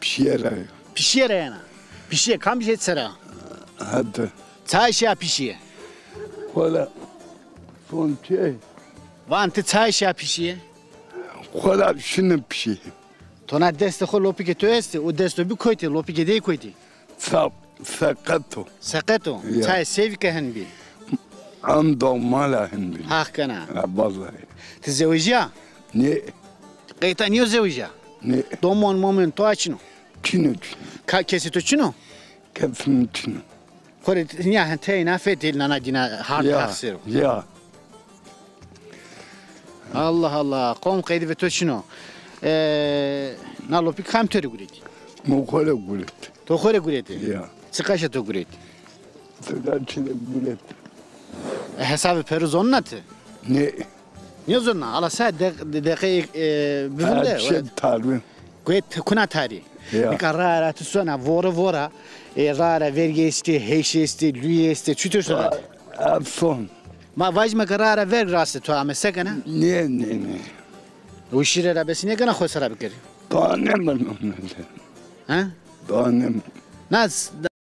Pişiyor. Pişiyor yana. Pişiyor. Kam bir şey tsara. Hadi. Çay şey pişiyor. Kola. Son şey. Vantı çay şey pişiyor. Kola şunu pişiyor. Tona deste xo lopi ke toeste o desto bir koyti lopi ke dey koyti. Sakato. Sakato. Ya. Çay sevke hen bi. Ando mala hindi. Hakkana. Ha vallahi. Tezevija. Ne? Qeyta niyo zevija. Ne? Domon momento açno. Çino. Ka kesito çino. Kefim çino. Kore niya hen teyna fetil nana dina hard Ya. taksir. Ya. Allah Allah. Kom qeydi ve toçino. Na lopi kam tori guriti. Mu kola gulet. To xore guriti. Ya. Sıkaşa to guriti. Sıkaçı gulet. Hesabı peruzon natı. Ne? Niyo zonna ala sa dakika bivunde. Şey tarbi. Quet kuna tari. Ya. Nika rara tu sona vora rara vergesti, heşesti, lüyesti, çütür sona. Son. Ma vajma rara ver rastı tu ama sekana. Ne? O şire rabesi ne gana khosara bikeri. Tanem ben onunla. Ha? Tanem. Naz